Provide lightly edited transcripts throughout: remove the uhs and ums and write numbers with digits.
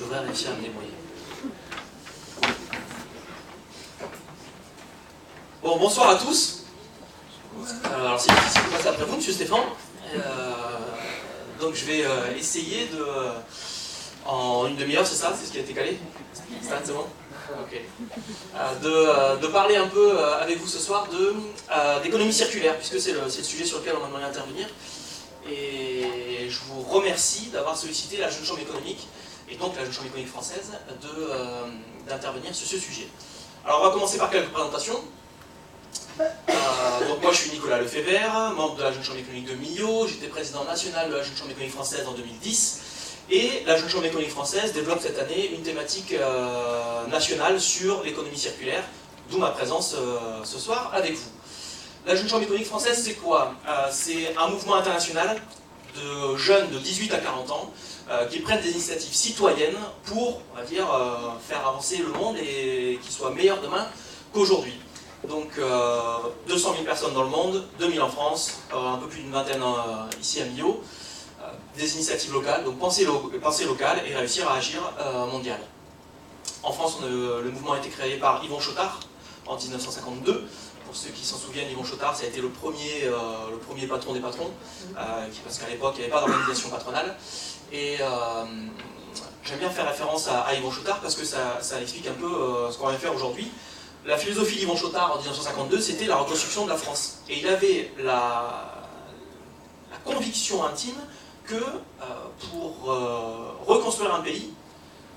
Je devrais réussir à me débrouiller. Bon, bonsoir à tous. Alors c'est difficile de passer après vous, monsieur Stéphane. Donc je vais essayer de... en une demi-heure, c'est ça? C'est ce qui a été calé? C'est bon? Ok. De parler un peu avec vous ce soir d'économie circulaire, puisque c'est le sujet sur lequel on m'a demandé d'intervenir. Et je vous remercie d'avoir sollicité la Jeune Chambre économique, et donc la Jeune Chambre économique française, d'intervenir sur ce sujet. Alors on va commencer par quelques présentations. Donc moi je suis Nicolas Lefebvre, membre de la Jeune Chambre économique de Millau, j'étais président national de la Jeune Chambre économique française en 2010, et la Jeune Chambre économique française développe cette année une thématique nationale sur l'économie circulaire, d'où ma présence ce soir avec vous. La Jeune Chambre économique française, c'est quoi? C'est un mouvement international de jeunes de 18 à 40 ans qui prennent des initiatives citoyennes pour, on va dire, faire avancer le monde et qu'il soit meilleur demain qu'aujourd'hui. Donc 200 000 personnes dans le monde, 2000 en France, un peu plus d'une vingtaine ici à Millau, des initiatives locales, donc penser local et réussir à agir mondial. En France, le mouvement a été créé par Yvon Chotard en 1952. Pour ceux qui s'en souviennent, Yvon Chotard, ça a été le premier patron des patrons, parce qu'à l'époque, il n'y avait pas d'organisation patronale. Et j'aime bien faire référence à Yvon Chotard parce que ça explique un peu ce qu'on va faire aujourd'hui. La philosophie d'Yvon Chotard en 1952, c'était la reconstruction de la France. Et il avait la conviction intime que pour reconstruire un pays,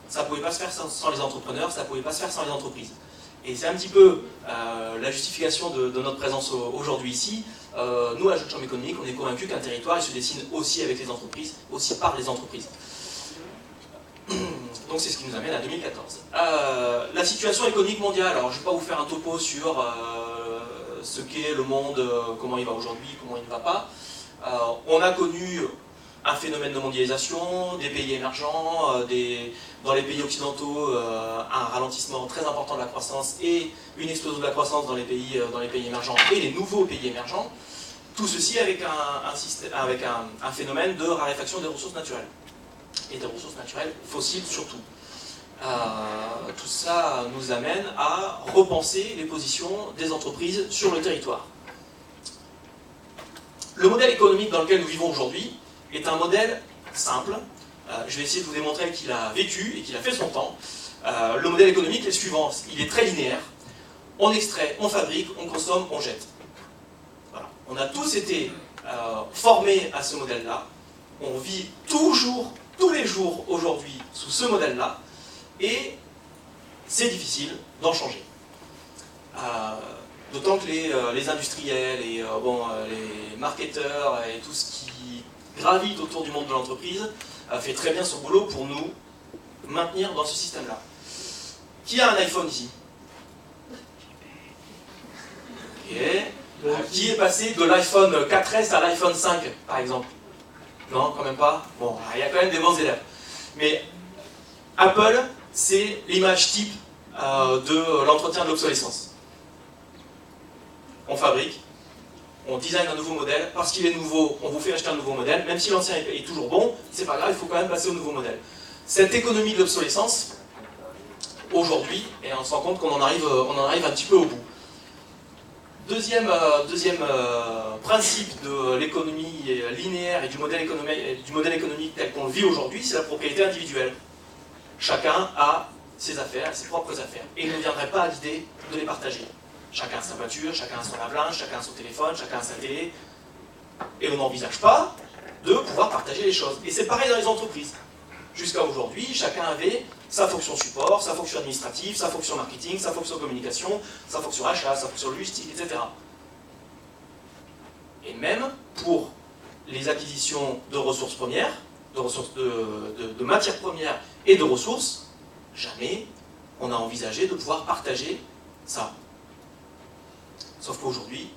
ça ne pouvait pas se faire sans les entrepreneurs, ça ne pouvait pas se faire sans les entreprises. Et c'est un petit peu la justification de notre présence aujourd'hui ici. Nous, à la Jeune Chambre économique, on est convaincus qu'un territoire il se dessine aussi avec les entreprises, aussi par les entreprises. Donc c'est ce qui nous amène à 2014. La situation économique mondiale, alors je ne vais pas vous faire un topo sur ce qu'est le monde, comment il va aujourd'hui, comment il ne va pas. On a connu un phénomène de mondialisation, des pays émergents, dans les pays occidentaux, un ralentissement très important de la croissance et une explosion de la croissance dans les pays émergents et les nouveaux pays émergents. Tout ceci avec un phénomène de raréfaction des ressources naturelles. Et des ressources naturelles fossiles surtout. Tout ça nous amène à repenser les positions des entreprises sur le territoire. Le modèle économique dans lequel nous vivons aujourd'hui est un modèle simple. Je vais essayer de vous démontrer qu'il a vécu et qu'il a fait son temps. Le modèle économique est le suivant, il est très linéaire. On extrait, on fabrique, on consomme, on jette. Voilà. On a tous été formés à ce modèle-là. On vit tous les jours aujourd'hui sous ce modèle-là. Et c'est difficile d'en changer. D'autant que les industriels et les marketeurs et tout ce qui gravite autour du monde de l'entreprise fait très bien son boulot pour nous maintenir dans ce système-là. Qui a un iPhone ici? Okay. Qui est passé de l'iPhone 4S à l'iPhone 5, par exemple? Non, quand même pas? Bon, il y a quand même des bons élèves. Mais Apple, c'est l'image type de l'entretien de l'obsolescence. On fabrique, on design un nouveau modèle, parce qu'il est nouveau, on vous fait acheter un nouveau modèle, même si l'ancien est toujours bon, c'est pas grave, il faut quand même passer au nouveau modèle. Cette économie de l'obsolescence, aujourd'hui, et on se rend compte qu'on en arrive un petit peu au bout. Deuxième principe de l'économie linéaire et du modèle économique tel qu'on le vit aujourd'hui, c'est la propriété individuelle. Chacun a ses affaires, ses propres affaires, et il ne viendrait pas à l'idée de les partager. Chacun a sa voiture, chacun a son lave-linge, chacun a son téléphone, chacun a sa télé. Et on n'envisage pas de pouvoir partager les choses. Et c'est pareil dans les entreprises. Jusqu'à aujourd'hui, chacun avait sa fonction support, sa fonction administrative, sa fonction marketing, sa fonction communication, sa fonction achat, sa fonction logistique, etc. Et même pour les acquisitions de ressources premières, de matières premières et de ressources, jamais on a envisagé de pouvoir partager ça. Sauf qu'aujourd'hui,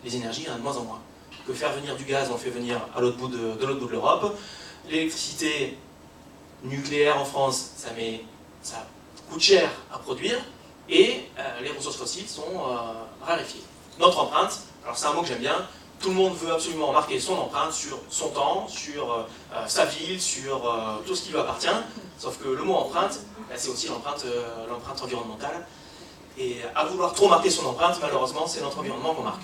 les énergies, il y en a de moins en moins. Que faire venir du gaz, on le fait venir à l'autre bout de l'Europe. L'électricité nucléaire en France, ça coûte cher à produire. Et les ressources fossiles sont raréfiées. Notre empreinte, alors c'est un mot que j'aime bien, tout le monde veut absolument marquer son empreinte sur son temps, sur sa ville, sur tout ce qui lui appartient, sauf que le mot empreinte, c'est aussi l'empreinte environnementale. Et à vouloir trop marquer son empreinte, malheureusement, c'est notre environnement qu'on marque.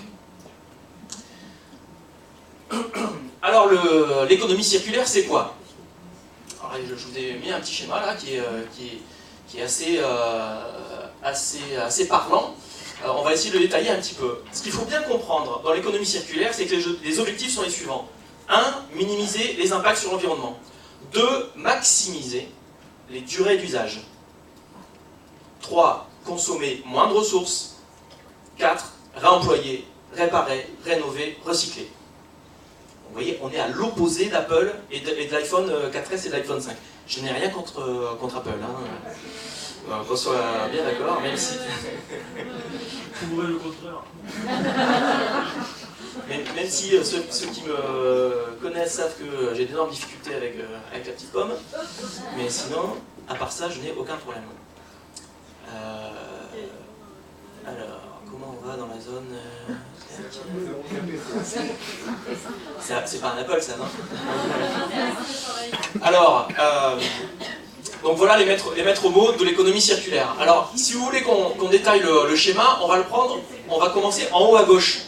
Alors, l'économie circulaire, c'est quoi? Alors, je vous ai mis un petit schéma là qui est assez parlant. On va essayer de le détailler un petit peu. Ce qu'il faut bien comprendre dans l'économie circulaire, c'est que les objectifs sont les suivants. 1. Minimiser les impacts sur l'environnement. 2. Maximiser les durées d'usage. 3. Consommer moins de ressources. 4. Réemployer, réparer, rénover, recycler. Vous voyez, on est à l'opposé d'Apple et de l'iPhone 4S et de l'iPhone 5. Je n'ai rien contre Apple. Qu'on soit bien d'accord, même si... Ouvrez le contraire. Même si ceux qui me connaissent savent que j'ai d'énormes difficultés avec la petite pomme. Mais sinon, à part ça, je n'ai aucun problème. Alors, comment on va dans la zone... C'est pas un Apple, ça, non? Alors, donc voilà les maîtres mots de l'économie circulaire. Alors, si vous voulez qu'on détaille le schéma, on va commencer en haut à gauche.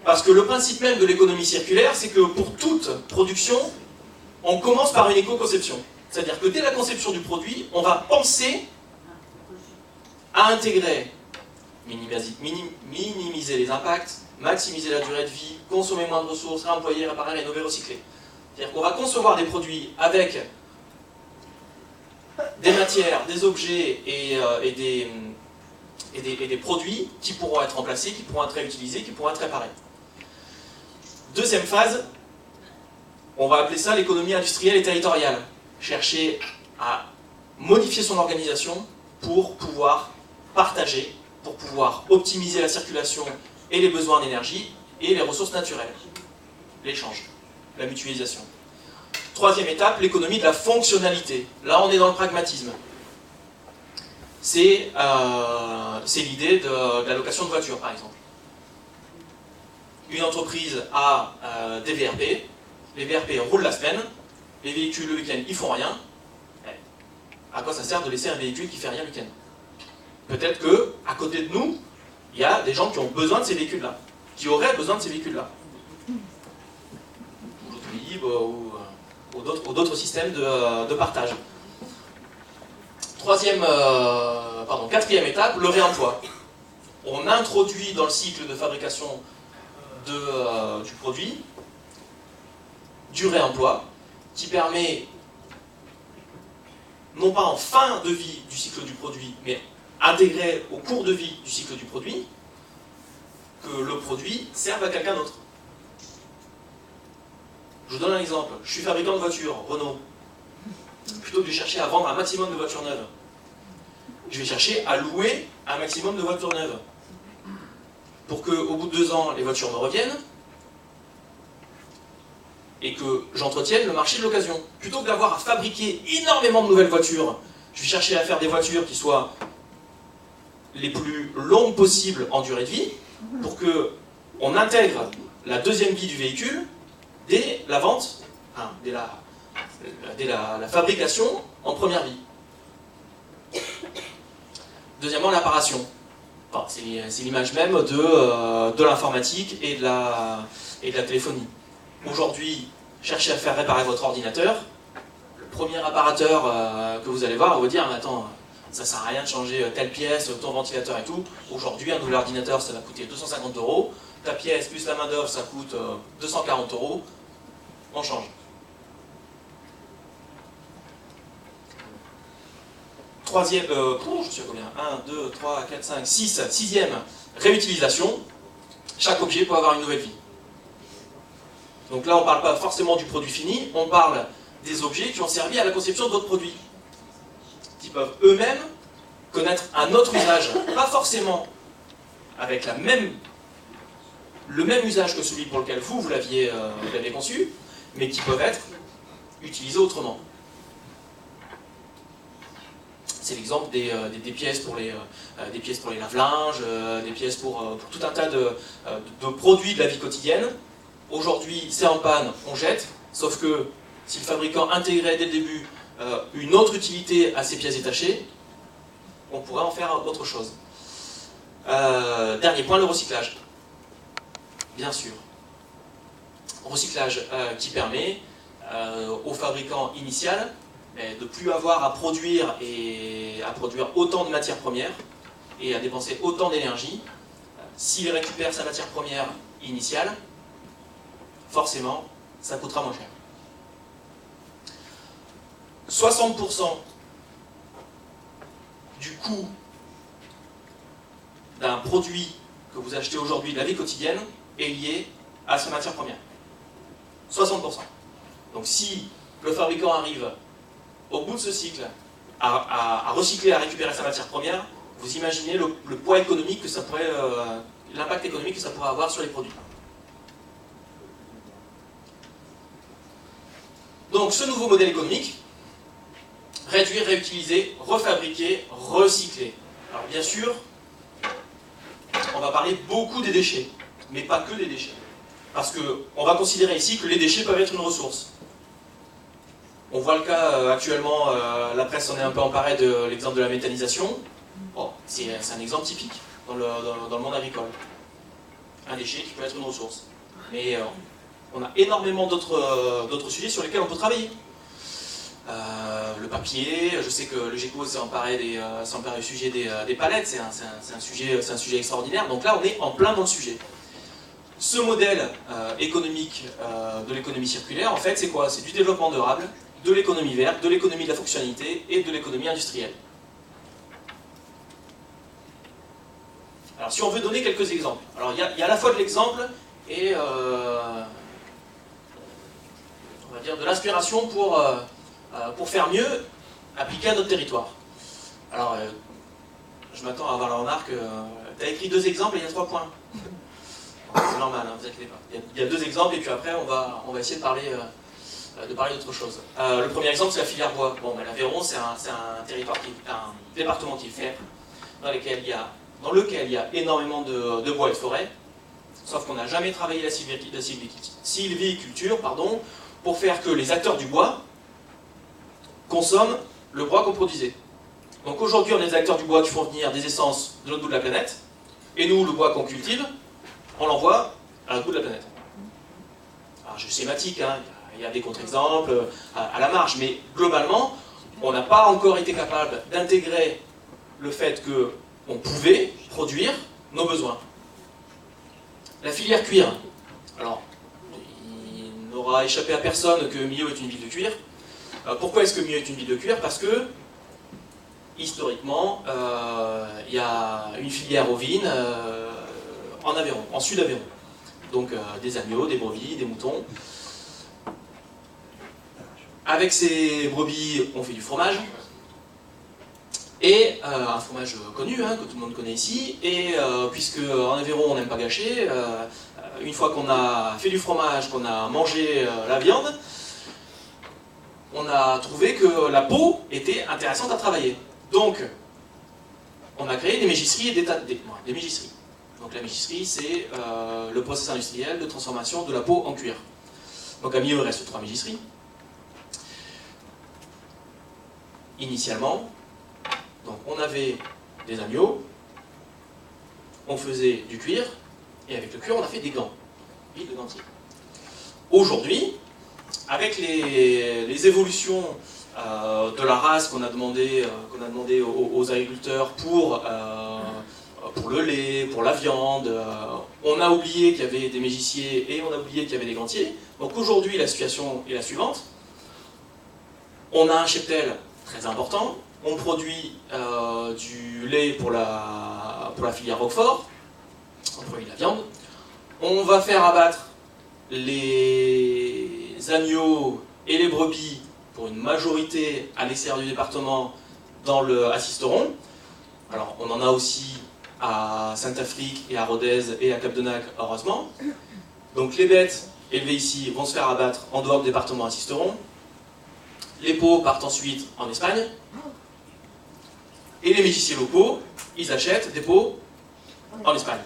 Parce que le principe même de l'économie circulaire, c'est que pour toute production, on commence par une éco-conception. C'est-à-dire que dès la conception du produit, on va penser à intégrer, minimiser les impacts, maximiser la durée de vie, consommer moins de ressources, réemployer, réparer, rénover, recycler. C'est-à-dire qu'on va concevoir des produits avec des matières, des objets et des produits qui pourront être remplacés, qui pourront être réutilisés, qui pourront être réparés. Deuxième phase, on va appeler ça l'économie industrielle et territoriale. Chercher à modifier son organisation pour pouvoir partager, pour pouvoir optimiser la circulation et les besoins en énergie et les ressources naturelles. L'échange, la mutualisation. Troisième étape, l'économie de la fonctionnalité. Là, on est dans le pragmatisme. C'est l'idée de la location de voitures, par exemple. Une entreprise a des VRP, les VRP roulent la semaine, les véhicules le week-end, ils font rien. À quoi ça sert de laisser un véhicule qui fait rien le week-end? Peut-être qu'à côté de nous, il y a des gens qui ont besoin de ces véhicules-là, qui auraient besoin de ces véhicules-là. Ou l'auto-libre, ou d'autres systèmes de partage. Quatrième étape, le réemploi. On introduit dans le cycle de fabrication du produit du réemploi qui permet, non pas en fin de vie du cycle du produit, mais intégré au cours de vie du cycle du produit, que le produit serve à quelqu'un d'autre. Je vous donne un exemple. Je suis fabricant de voitures, Renault. Plutôt que de chercher à vendre un maximum de voitures neuves, je vais chercher à louer un maximum de voitures neuves. Pour qu'au bout de 2 ans, les voitures me reviennent et que j'entretienne le marché de l'occasion. Plutôt que d'avoir à fabriquer énormément de nouvelles voitures, je vais chercher à faire des voitures qui soient les plus longues possibles en durée de vie, pour qu'on intègre la deuxième vie du véhicule dès la vente, dès la fabrication en première vie. Deuxièmement, l'apparition. C'est l'image même de l'informatique et de la téléphonie. Aujourd'hui, cherchez à faire réparer votre ordinateur. Le premier réparateur que vous allez voir va vous dire « Attends, ça ne sert à rien de changer telle pièce, ton ventilateur et tout. Aujourd'hui, un nouvel ordinateur, ça va coûter 250 €. Ta pièce plus la main d'œuvre, ça coûte 240 €. On change. » Troisième, je suis à combien? 1, 2, 3, 4, 5, 6. Sixième, réutilisation. Chaque objet peut avoir une nouvelle vie. Donc là, on ne parle pas forcément du produit fini, on parle des objets qui ont servi à la conception d'autres produits, qui peuvent eux-mêmes connaître un autre usage, pas forcément avec le même usage que celui pour lequel vous l'aviez conçu, mais qui peuvent être utilisés autrement. C'est l'exemple des pièces pour les lave-linges, des pièces pour tout un tas de produits de la vie quotidienne Aujourd'hui, c'est en panne, on jette, sauf que si le fabricant intégrait dès le début une autre utilité à ces pièces détachées, on pourrait en faire autre chose. Dernier point, le recyclage. Bien sûr. Recyclage qui permet au fabricant initial de ne plus avoir à produire autant de matières premières et à dépenser autant d'énergie. S'il récupère sa matière première initiale, forcément, ça coûtera moins cher. 60% du coût d'un produit que vous achetez aujourd'hui de la vie quotidienne est lié à sa matière première. 60%. Donc si le fabricant arrive au bout de ce cycle à recycler, à récupérer sa matière première, vous imaginez le poids économique que ça pourrait, l'impact économique que ça pourrait avoir sur les produits. Donc ce nouveau modèle économique, réduire, réutiliser, refabriquer, recycler. Alors bien sûr, on va parler beaucoup des déchets, mais pas que des déchets. Parce qu'on va considérer ici que les déchets peuvent être une ressource. On voit le cas actuellement, la presse en est un peu emparée de l'exemple de la méthanisation. Bon, c'est un exemple typique dans le monde agricole. Un déchet qui peut être une ressource. Mais on a énormément d'autres sujets sur lesquels on peut travailler. Le papier, je sais que le GECO s'est emparé du sujet des palettes, c'est un sujet extraordinaire. Donc là, on est en plein dans le sujet. Ce modèle économique de l'économie circulaire, en fait, c'est quoi? C'est du développement durable, de l'économie verte, de l'économie de la fonctionnalité et de l'économie industrielle. Alors, si on veut donner quelques exemples, alors il y a à la fois de l'exemple et on va dire de l'inspiration pour faire mieux, appliquer à notre territoire. Alors, je m'attends à avoir la remarque, tu as écrit 2 exemples et il y a 3 points. C'est normal, ne vous inquiétez pas. Il y a 2 exemples et puis après on va essayer de parler d'autre chose. Le premier exemple, c'est la filière bois. Bon, ben, l'Aveyron, c'est un département qui est faible, dans lequel il y a énormément de bois et de forêts, sauf qu'on n'a jamais travaillé la sylviculture, pour faire que les acteurs du bois consomment le bois qu'on produisait. Donc aujourd'hui, on est des acteurs du bois qui font venir des essences de l'autre bout de la planète, et nous, le bois qu'on cultive, on l'envoie à l'autre bout de la planète. Alors, je schématique, hein, il y a des contre-exemples à la marge, mais globalement, on n'a pas encore été capable d'intégrer le fait qu'on pouvait produire nos besoins. La filière cuir. Alors, il n'aura échappé à personne que Millau est une ville de cuir. Pourquoi est-ce que Millau est une ville de cuir? Parce que, historiquement, il y a une filière ovine en Aveyron, en Sud-Aveyron. Donc des agneaux, des brebis, des moutons. Avec ces brebis, on fait du fromage. Et un fromage connu, hein, que tout le monde connaît ici. Et puisque en Aveyron, on n'aime pas gâcher, une fois qu'on a fait du fromage, qu'on a mangé la viande, on a trouvé que la peau était intéressante à travailler. Donc, on a créé des mégisseries et des mégisseries. Donc la mégisserie, c'est le processus industriel de transformation de la peau en cuir. Donc à Millau, il reste 3 mégisseries. Initialement, donc on avait des agneaux, on faisait du cuir, et avec le cuir, on a fait des gants, de gantiers. Aujourd'hui, avec les évolutions de la race qu'on a demandé aux agriculteurs pour le lait, pour la viande, on a oublié qu'il y avait des mégissiers et on a oublié qu'il y avait des gantiers. Donc aujourd'hui, la situation est la suivante. On a un cheptel très important, on produit du lait pour la filière Roquefort, on produit de la viande, on va faire abattre les agneaux et les brebis pour une majorité à l'extérieur du département à Sisteron. Alors on en a aussi à Saint-Affrique et à Rodez et à Cap-de-Nac, heureusement. Donc les bêtes élevées ici vont se faire abattre en dehors du département à Sisteron. Les peaux partent ensuite en Espagne. Et les mégissiers locaux, ils achètent des peaux en Espagne.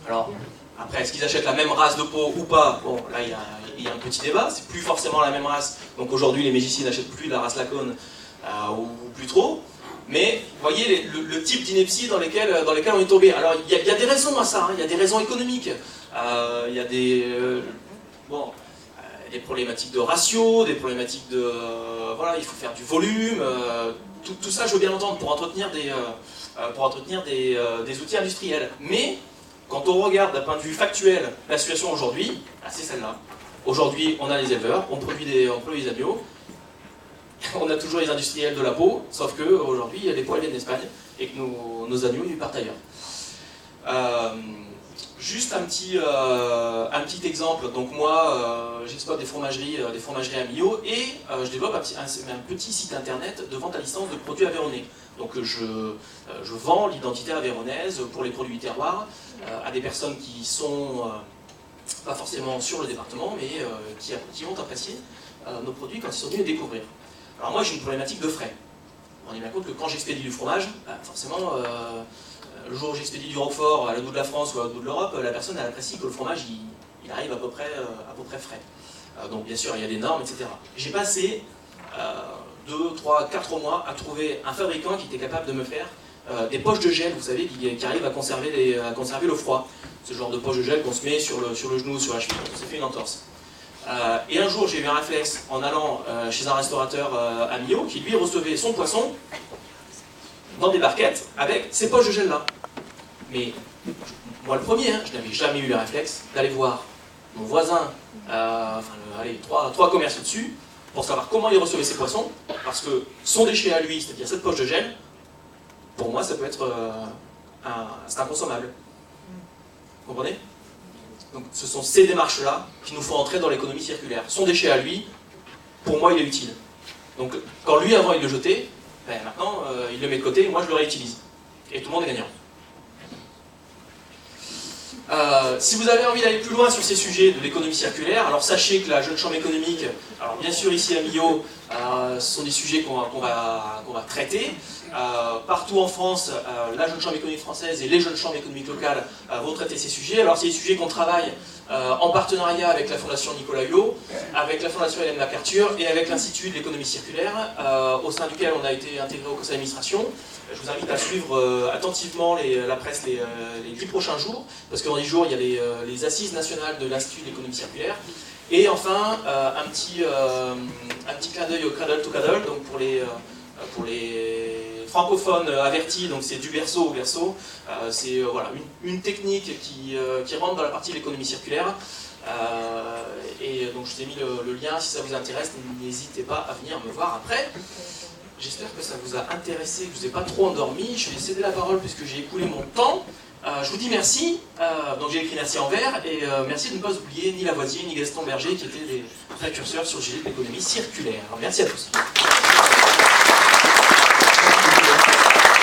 Alors, après, est-ce qu'ils achètent la même race de peau ou pas? Bon, là, il y a un petit débat. C'est plus forcément la même race. Donc aujourd'hui, les Mégissi n'achètent plus de la race Lacone, ou plus trop. Mais, vous voyez le type d'ineptie dans lesquels on est tombé. Alors, il y a des raisons à ça. Il y a des raisons économiques. Il y a des problématiques de ratio, des problématiques de... voilà, il faut faire du volume. Tout ça, je veux bien l'entendre, pour entretenir des outils industriels. Mais, quand on regarde d'un point de vue factuel la situation aujourd'hui, c'est celle-là. Aujourd'hui, on a les éleveurs, on produit des agneaux, on a toujours les industriels de la peau, sauf qu'aujourd'hui, les poils viennent d'Espagne et que nos agneaux, ils partent ailleurs. Juste un petit exemple. Donc moi, j'exploite des fromageries à Millau et je développe un petit site internet de vente à distance de produits aveyronnais. Donc je vends l'identité aveyronnaise pour les produits terroirs à des personnes qui sont pas forcément sur le département, mais qui vont apprécier nos produits quand ils sont venus les découvrir. Alors moi j'ai une problématique de frais. On est bien compte que quand j'expédie du fromage, forcément le jour où j'expédie du Roquefort à l'autre bout de la France ou à l'autre bout de l'Europe, la personne elle apprécie que le fromage il arrive à peu près frais. Donc bien sûr il y a des normes, etc. J'ai passé 2, 3, 4 mois à trouver un fabricant qui était capable de me faire des poches de gel, vous savez, qui arrivent à conserver le froid. Ce genre de poche de gel qu'on se met sur le genou, sur la cheville, on s'est fait une entorse. Et un jour j'ai eu un réflexe en allant chez un restaurateur à Millau qui lui recevait son poisson dans des barquettes avec ces poches de gel là. Mais moi le premier, je n'avais jamais eu le réflexe d'aller voir mon voisin, trois commerces au-dessus, pour savoir comment il recevait ses poissons, parce que son déchet à lui, c'est-à-dire cette poche de gel, pour moi ça peut être c'est inconsommable. Vous comprenez? Donc ce sont ces démarches-là qui nous font entrer dans l'économie circulaire. Son déchet à lui, pour moi il est utile. Donc quand lui avant il le jetait, maintenant il le met de côté et moi je le réutilise. Et tout le monde est gagnant. Si vous avez envie d'aller plus loin sur ces sujets de l'économie circulaire, alors sachez que la Jeune Chambre économique, alors bien sûr ici à Millau, ce sont des sujets qu'on va traiter. Partout en France, la Jeune Chambre économique française et les Jeunes Chambres économiques locales vont traiter ces sujets. Alors c'est des sujets qu'on travaille en partenariat avec la Fondation Nicolas Hulot, avec la Fondation Hélène MacArthur et avec l'Institut de l'économie circulaire, au sein duquel on a été intégré au conseil d'administration. Je vous invite à suivre attentivement la presse les 10 prochains jours, parce que dans 10 jours, il y a les assises nationales de l'Institut de l'économie circulaire. Et enfin, un petit clin d'œil au Cradle to Cradle, donc pour les francophones avertis, donc c'est du berceau au berceau. C'est voilà, une technique qui rentre dans la partie de l'économie circulaire. Et donc je vous ai mis le lien, si ça vous intéresse, n'hésitez pas à venir me voir après. J'espère que ça vous a intéressé, que je ne vous ai pas trop endormi. Je vais céder la parole puisque j'ai écoulé mon temps. Je vous dis merci, donc j'ai écrit merci en vert, et merci de ne pas oublier ni Lavoisier ni Gaston Berger qui étaient des précurseurs sur le sujet de l'économie circulaire. Alors, merci à tous.